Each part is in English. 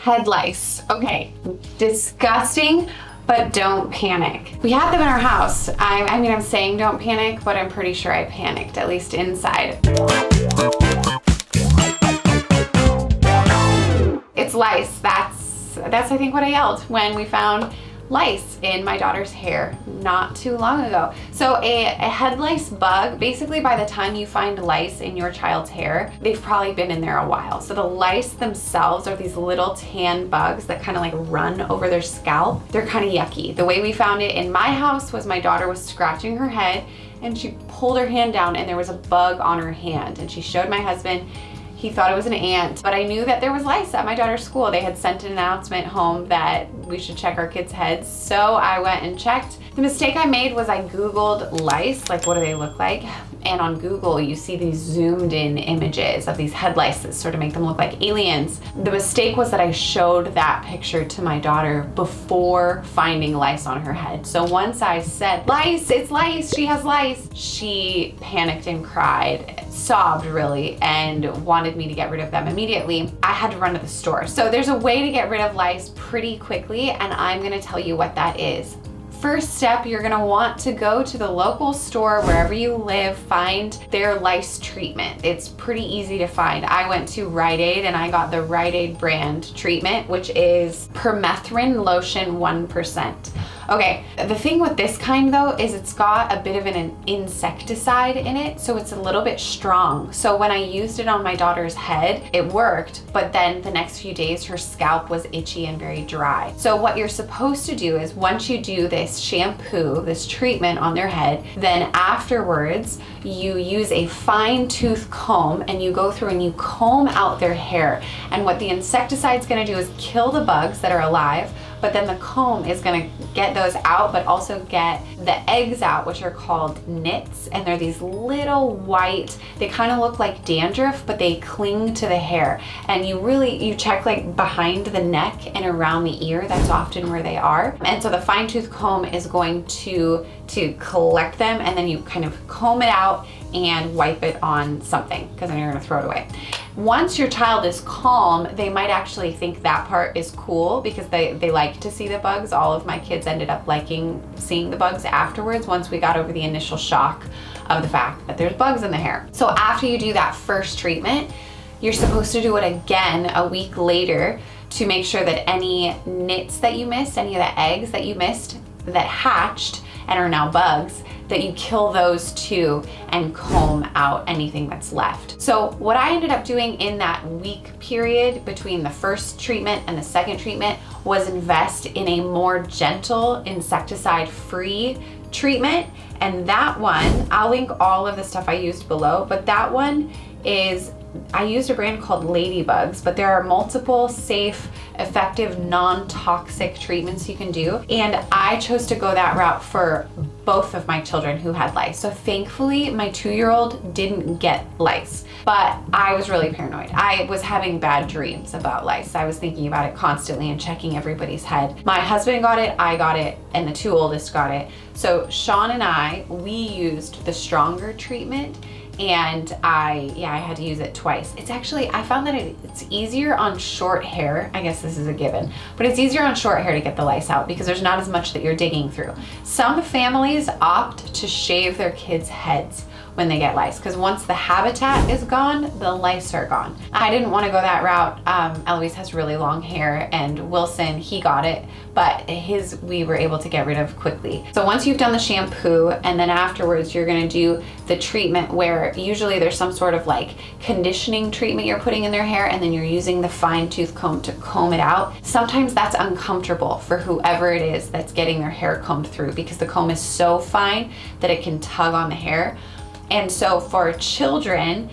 head lice. Okay, disgusting, but don't panic. We had them in our house. I mean, I'm saying don't panic, but I'm pretty sure I panicked, at least inside. It's lice. That's I think what I yelled when we found lice in my daughter's hair not too long ago. So a head lice bug, basically by the time you find lice in your child's hair, they've probably been in there a while. So the lice themselves are these little tan bugs that kind of like run over their scalp. They're kind of yucky. The way we found it in my house was my daughter was scratching her head and she pulled her hand down and there was a bug on her hand, and she showed my husband. He thought it was an ant, but I knew that there was lice at my daughter's school. They had sent an announcement home that we should check our kids' heads. So I went and checked. The mistake I made was I Googled lice, like what do they look like? And on Google, you see these zoomed in images of these head lice that sort of make them look like aliens. The mistake was that I showed that picture to my daughter before finding lice on her head. So once I said, lice, it's lice, she has lice, she panicked and cried, sobbed really, and wanted me to get rid of them immediately. I had to run to the store. So there's a way to get rid of lice pretty quickly, and I'm gonna tell you what that is. First step, you're gonna want to go to the local store wherever you live, find their lice treatment. It's pretty easy to find. I went to Rite Aid and I got the Rite Aid brand treatment, which is permethrin lotion 1%. Okay, the thing with this kind though is it's got a bit of an insecticide in it, so it's a little bit strong. So when I used it on my daughter's head, it worked, but then the next few days her scalp was itchy and very dry. So what you're supposed to do is once you do this shampoo, this treatment on their head, then afterwards you use a fine tooth comb and you go through and you comb out their hair. And what the insecticide's gonna do is kill the bugs that are alive, but then the comb is gonna get those out, but also get the eggs out, which are called nits. And they're these little white, they kind of look like dandruff, but they cling to the hair. And you check like behind the neck and around the ear, that's often where they are. And so the fine tooth comb is going to collect them, and then you kind of comb it out and wipe it on something, because then you're gonna throw it away. Once your child is calm, they might actually think that part is cool because they like to see the bugs. All of my kids ended up liking seeing the bugs afterwards once we got over the initial shock of the fact that there's bugs in the hair. So after you do that first treatment, you're supposed to do it again a week later to make sure that any nits that you missed, any of the eggs that you missed that hatched and are now bugs, that you kill those too and comb out anything that's left. So what I ended up doing in that week period between the first treatment and the second treatment was invest in a more gentle insecticide-free treatment. And that one, I'll link all of the stuff I used below, but that one is, I used a brand called Ladybugs, but there are multiple safe, effective, non-toxic treatments you can do. And I chose to go that route for both of my children who had lice. So thankfully, my 2-year-old didn't get lice, but I was really paranoid. I was having bad dreams about lice. I was thinking about it constantly and checking everybody's head. My husband got it, I got it, and the 2 oldest got it. So Sean and we used the stronger treatment, and I had to use it twice. It's actually, I found that it's easier on short hair. I guess this is a given, but it's easier on short hair to get the lice out because there's not as much that you're digging through. Some families opt to shave their kids' heads when they get lice, because once the habitat is gone, the lice are gone. I didn't want to go that route. Eloise has really long hair, and Wilson, he got it, but his we were able to get rid of quickly. So once you've done the shampoo, and then afterwards you're gonna do the treatment where usually there's some sort of like conditioning treatment you're putting in their hair, and then you're using the fine tooth comb to comb it out. Sometimes that's uncomfortable for whoever it is that's getting their hair combed through, because the comb is so fine that it can tug on the hair. And so for children,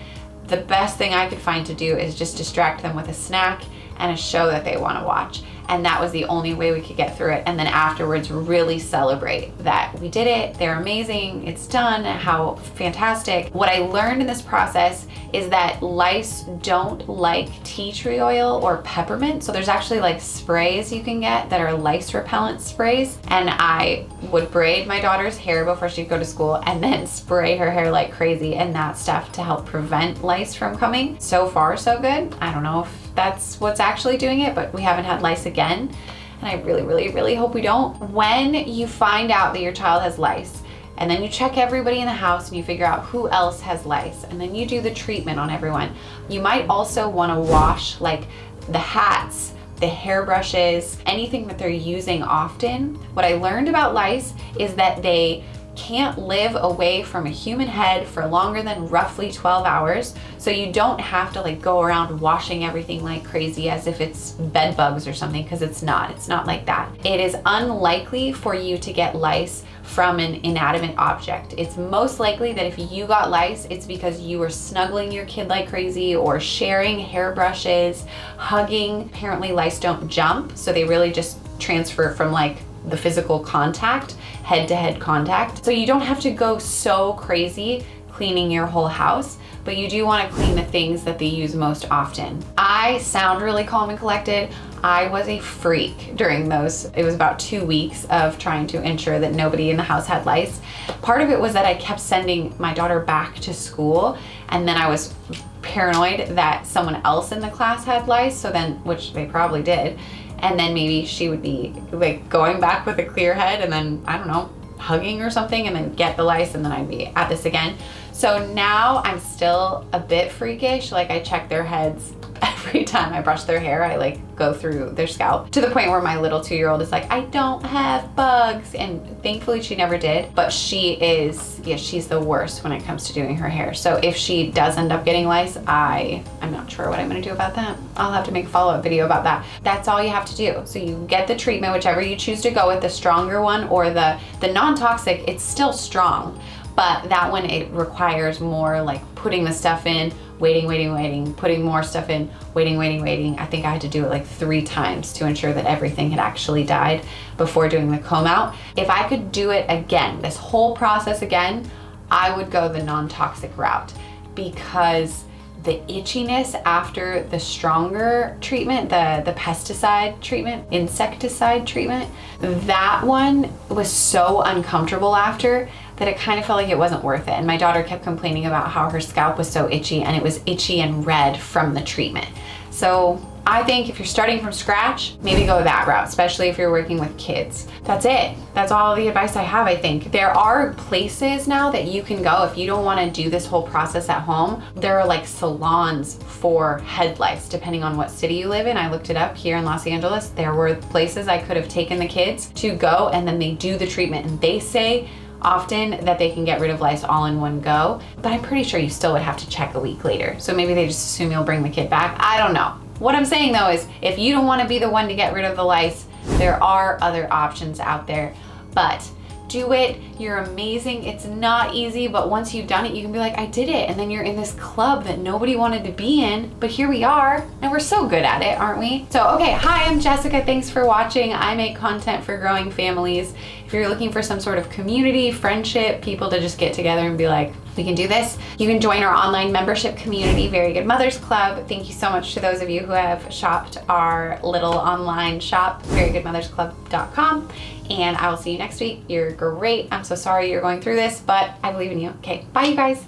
the best thing I could find to do is just distract them with a snack and a show that they want to watch. And that was the only way we could get through it. And then afterwards really celebrate that we did it, they're amazing, it's done, how fantastic. What I learned in this process is that lice don't like tea tree oil or peppermint. So there's actually like sprays you can get that are lice repellent sprays. And I would braid my daughter's hair before she'd go to school and then spray her hair like crazy and that stuff to help prevent lice from coming. So far, so good. I don't know if that's what's actually doing it, but we haven't had lice again. And I really, really, really hope we don't. When you find out that your child has lice, and then you check everybody in the house and you figure out who else has lice, and then you do the treatment on everyone, you might also want to wash like the hats, the hairbrushes, anything that they're using often. What I learned about lice is that they can't live away from a human head for longer than roughly 12 hours. So you don't have to like go around washing everything like crazy as if it's bed bugs or something, because it's not like that. It is unlikely for you to get lice from an inanimate object. It's most likely that if you got lice, it's because you were snuggling your kid like crazy or sharing hairbrushes, hugging. Apparently lice don't jump, so they really just transfer from like the physical contact, head-to-head contact. So you don't have to go so crazy cleaning your whole house, but you do want to clean the things that they use most often. I sound really calm and collected. I was a freak during those, it was about 2 weeks of trying to ensure that nobody in the house had lice. Part of it was that I kept sending my daughter back to school, and then I was paranoid that someone else in the class had lice, so then, which they probably did, and then maybe she would be like going back with a clear head and then, I don't know, hugging or something, and then get the lice, and then I'd be at this again. So now I'm still a bit freakish. Like I check their heads every time I brush their hair. I like go through their scalp to the point where my little 2-year-old is like, I don't have bugs. And thankfully she never did, but she is, yeah, she's the worst when it comes to doing her hair. So if she does end up getting lice, I'm not sure what I'm gonna do about that. I'll have to make a follow-up video about that. That's all you have to do. So you get the treatment, whichever you choose to go with, the stronger one or the non-toxic. It's still strong, but that one, it requires more like putting the stuff in, waiting, putting more stuff in, waiting. I think I had to do it like 3 times to ensure that everything had actually died before doing the comb out. If I could do it again, this whole process again, I would go the non-toxic route, because the itchiness after the stronger treatment, the pesticide treatment, insecticide treatment, that one was so uncomfortable after that it kind of felt like it wasn't worth it. And my daughter kept complaining about how her scalp was so itchy, and it was itchy and red from the treatment. So I think if you're starting from scratch, maybe go that route, especially if you're working with kids. That's it. That's all the advice I have, I think. There are places now that you can go if you don't want to do this whole process at home. There are like salons for head lice, depending on what city you live in. I looked it up here in Los Angeles. There were places I could have taken the kids to go, and then they do the treatment, and they say often that they can get rid of lice all in one go, but I'm pretty sure you still would have to check a week later. So maybe they just assume you'll bring the kid back. I don't know. What I'm saying though is, if you don't want to be the one to get rid of the lice, there are other options out there, but do it. You're amazing. It's not easy, but once you've done it, you can be like, I did it. And then you're in this club that nobody wanted to be in, but here we are, and we're so good at it, aren't we? So, okay, hi, I'm Jessica. Thanks for watching. I make content for growing families. If you're looking for some sort of community, friendship, people to just get together and be like, we can do this, you can join our online membership community, Very Good Mothers Club. Thank you so much to those of you who have shopped our little online shop, verygoodmothersclub.com. And I will see you next week. You're great. I'm so sorry you're going through this, but I believe in you. Okay, bye you guys.